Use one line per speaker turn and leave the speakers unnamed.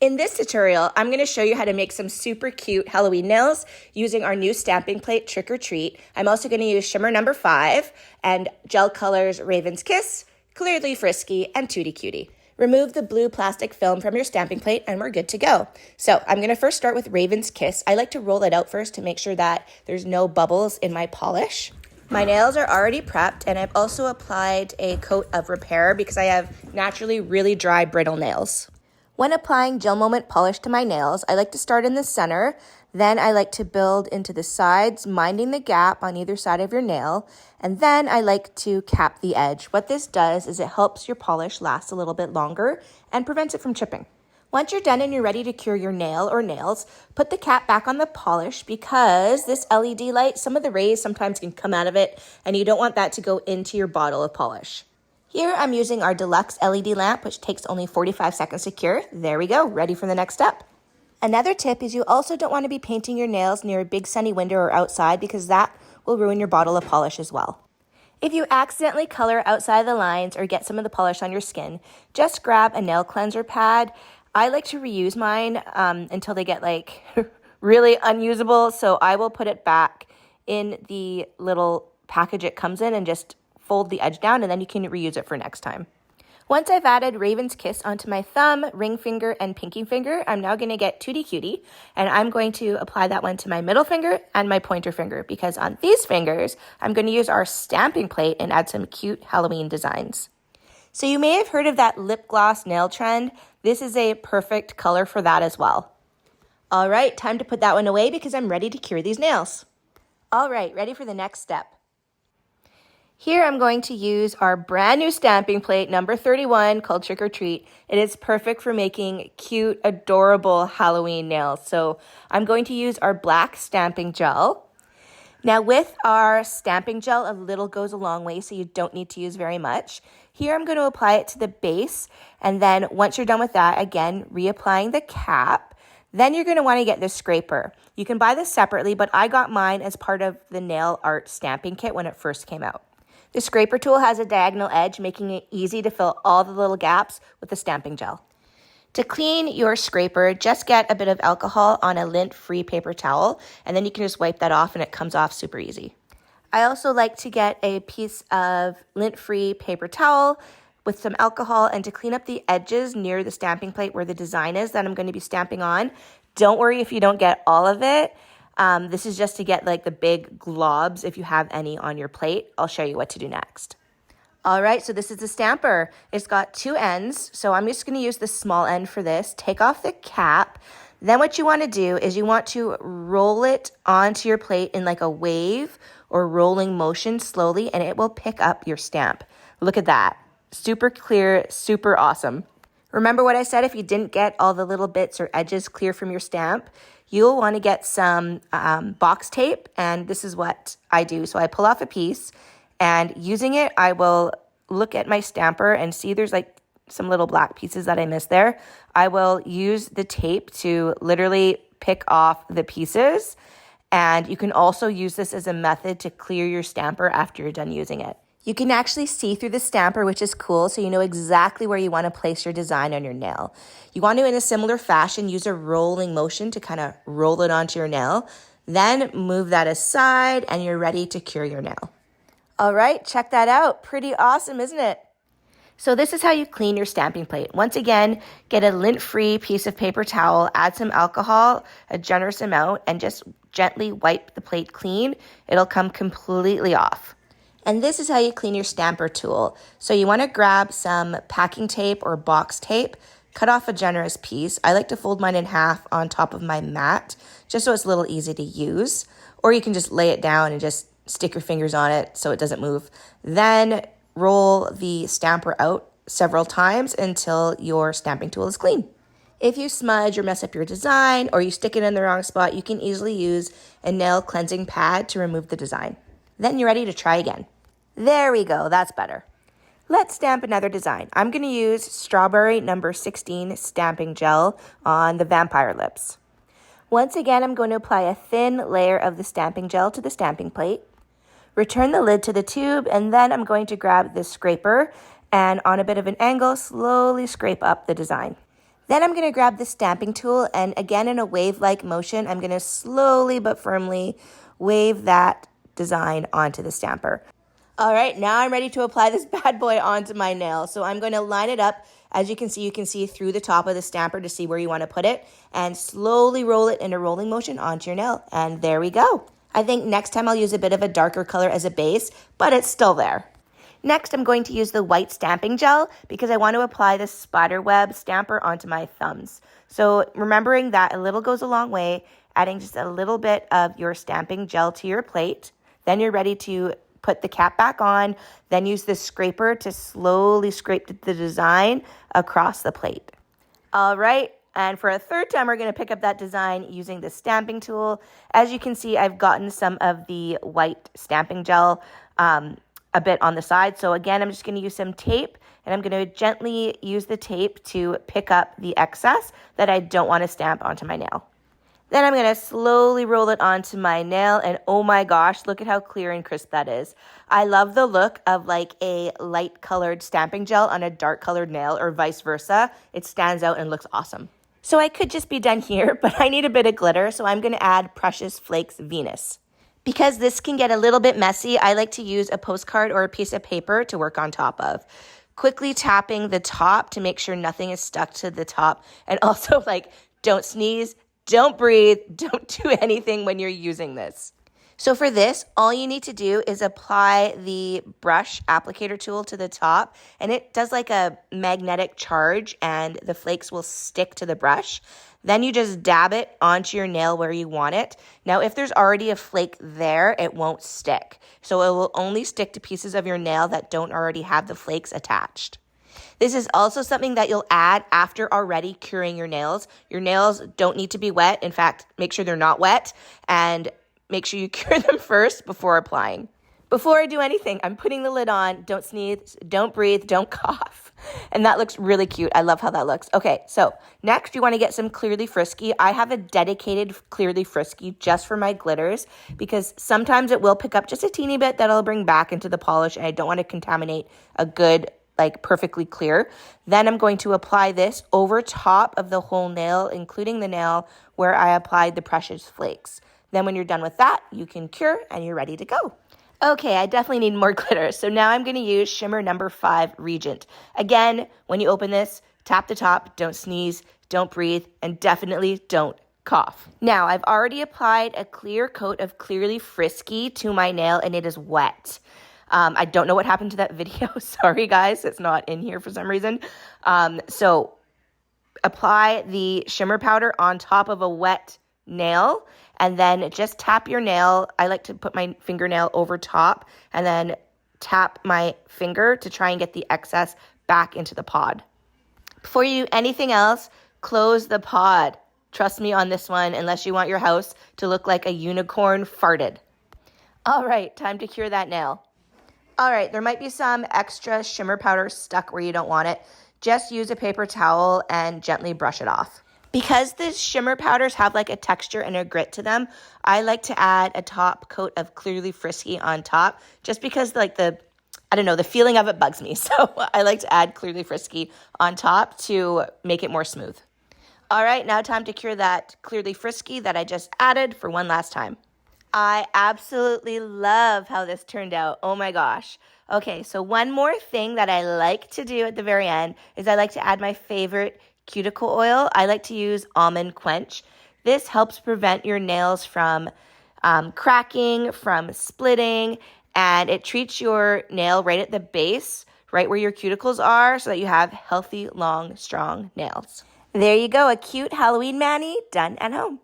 In this tutorial, I'm going to show you how to make some super cute Halloween nails using our new stamping plate Trick or Treat. I'm also going to use shimmer number 5 and gel colors Raven's Kiss, Clearly Frisky, and Tutti Cutie. Remove the blue plastic film from your stamping plate and we're good to go. So I'm going to first start with Raven's Kiss. I like to roll it out first to make sure that there's no bubbles in my polish. My nails are already prepped and I've also applied a coat of repair because I have naturally really dry, brittle nails. When applying gelmoment polish to my nails, I like to start in the center, then I like to build into the sides, minding the gap on either side of your nail, and then I like to cap the edge. What this does is it helps your polish last a little bit longer and prevents it from chipping. Once you're done and you're ready to cure your nail or nails, put the cap back on the polish because this LED light, some of the rays sometimes can come out of it and you don't want that to go into your bottle of polish. Here I'm using our deluxe LED lamp, which takes only 45 seconds to cure. There we go, ready for the next step. Another tip is you also don't want to be painting your nails near a big sunny window or outside because that will ruin your bottle of polish as well. If you accidentally color outside the lines or get some of the polish on your skin, just grab a nail cleanser pad. I like to reuse mine until they get really unusable, so I will put it back in the little package it comes in and just fold the edge down and then you can reuse it for next time. Once I've added Raven's Kiss onto my thumb, ring finger, and pinky finger, I'm now going to get Tutti Cutie and I'm going to apply that one to my middle finger and my pointer finger because on these fingers, I'm going to use our stamping plate and add some cute Halloween designs. So you may have heard of that lip gloss nail trend. This is a perfect color for that as well. All right, time to put that one away because I'm ready to cure these nails. All right, ready for the next step. Here I'm going to use our brand new stamping plate, number 31, called Trick or Treat. It is perfect for making cute, adorable Halloween nails. So I'm going to use our black stamping gel. Now with our stamping gel, a little goes a long way, so you don't need to use very much. Here I'm going to apply it to the base, and then once you're done with that, again, reapplying the cap. Then you're going to want to get the scraper. You can buy this separately, but I got mine as part of the nail art stamping kit when it first came out. The scraper tool has a diagonal edge, making it easy to fill all the little gaps with the stamping gel. To clean your scraper, just get a bit of alcohol on a lint-free paper towel, and then you can just wipe that off and it comes off super easy. I also like to get a piece of lint-free paper towel with some alcohol and to clean up the edges near the stamping plate where the design is that I'm going to be stamping on. Don't worry if you don't get all of it. This is just to get the big globs if you have any on your plate. I'll show you what to do next. All right, so this is the stamper. It's got 2 ends, so I'm just going to use the small end for this. Take off the cap. Then what you want to do is you want to roll it onto your plate in like a wave or rolling motion slowly, and it will pick up your stamp. Look at that. Super clear, super awesome. Remember what I said, if you didn't get all the little bits or edges clear from your stamp, you'll want to get some box tape, and this is what I do. So I pull off a piece, and using it, I will look at my stamper and see there's some little black pieces that I missed there. I will use the tape to literally pick off the pieces, and you can also use this as a method to clear your stamper after you're done using it. You can actually see through the stamper, which is cool, so you know exactly where you want to place your design on your nail. You want to, in a similar fashion, use a rolling motion to kind of roll it onto your nail. Then move that aside, and you're ready to cure your nail. All right, check that out. Pretty awesome, isn't it? So this is how you clean your stamping plate. Once again, get a lint-free piece of paper towel, add some alcohol, a generous amount, and just gently wipe the plate clean. It'll come completely off. And this is how you clean your stamper tool. So you want to grab some packing tape or box tape, cut off a generous piece. I like to fold mine in half on top of my mat, just so it's a little easy to use. Or you can just lay it down and just stick your fingers on it so it doesn't move. Then roll the stamper out several times until your stamping tool is clean. If you smudge or mess up your design or you stick it in the wrong spot, you can easily use a nail cleansing pad to remove the design. Then you're ready to try again. There we go, that's better. Let's stamp another design. I'm going to use strawberry number 16 stamping gel on the vampire lips. Once again, I'm going to apply a thin layer of the stamping gel to the stamping plate. Return the lid to the tube, and then I'm going to grab the scraper and on a bit of an angle, slowly scrape up the design. Then I'm going to grab the stamping tool, and again in a wave-like motion, I'm going to slowly but firmly wave that design onto the stamper. All right, now I'm ready to apply this bad boy onto my nail. So I'm going to line it up. As you can see through the top of the stamper to see where you want to put it, and slowly roll it in a rolling motion onto your nail. And there we go. I think next time I'll use a bit of a darker color as a base, but it's still there. Next, I'm going to use the white stamping gel because I want to apply the spiderweb stamper onto my thumbs. So remembering that a little goes a long way, adding just a little bit of your stamping gel to your plate. Then you're ready to put the cap back on, then use the scraper to slowly scrape the design across the plate. All right, and for a third time, we're gonna pick up that design using the stamping tool. As you can see, I've gotten some of the white stamping gel a bit on the side. So again, I'm just gonna use some tape, and I'm gonna gently use the tape to pick up the excess that I don't wanna stamp onto my nail. Then I'm going to slowly roll it onto my nail, and oh my gosh, look at how clear and crisp that is. I love the look of like a light colored stamping gel on a dark colored nail, or vice versa. It stands out and looks awesome. So I could just be done here, but I need a bit of glitter, so I'm going to add Precious Flakes Venus. Because this can get a little bit messy, I like to use a postcard or a piece of paper to work on top of. Quickly tapping the top to make sure nothing is stuck to the top, and also like don't sneeze, don't breathe, don't do anything when you're using this. So for this, all you need to do is apply the brush applicator tool to the top, and it does like a magnetic charge, and the flakes will stick to the brush. Then you just dab it onto your nail where you want it. Now, if there's already a flake there, it won't stick. So it will only stick to pieces of your nail that don't already have the flakes attached. This is also something that you'll add after already curing your nails. Your nails don't need to be wet. In fact, make sure they're not wet, and make sure you cure them first before applying. Before I do anything, I'm putting the lid on. Don't sneeze, don't breathe, don't cough. And that looks really cute. I love how that looks. Okay, so next you want to get some Clearly Frisky. I have a dedicated Clearly Frisky just for my glitters because sometimes it will pick up just a teeny bit that I'll bring back into the polish, and I don't want to contaminate a good like perfectly clear. Then I'm going to apply this over top of the whole nail, including the nail where I applied the Precious Flakes. Then when you're done with that, you can cure and you're ready to go. Okay, I definitely need more glitter. So now I'm going to use shimmer number 5 Regent. Again, when you open this, tap the top, don't sneeze, don't breathe, and definitely don't cough. Now, I've already applied a clear coat of Clearly Frisky to my nail, and it is wet. I don't know what happened to that video. Sorry, guys. It's not in here for some reason. So apply the shimmer powder on top of a wet nail, and then just tap your nail. I like to put my fingernail over top and then tap my finger to try and get the excess back into the pod. Before you do anything else, close the pod. Trust me on this one, unless you want your house to look like a unicorn farted. All right, time to cure that nail. All right, there might be some extra shimmer powder stuck where you don't want it. Just use a paper towel and gently brush it off. Because the shimmer powders have like a texture and a grit to them, I like to add a top coat of Clearly Frisky on top, just because like the feeling of it bugs me. So I like to add Clearly Frisky on top to make it more smooth. All right, now time to cure that Clearly Frisky that I just added for one last time. I absolutely love how this turned out. Oh my gosh. Okay, so one more thing that I like to do at the very end is I like to add my favorite cuticle oil. I like to use Almond Quench. This helps prevent your nails from cracking, from splitting, and it treats your nail right at the base, right where your cuticles are, so that you have healthy, long, strong nails. There you go, a cute Halloween mani done at home.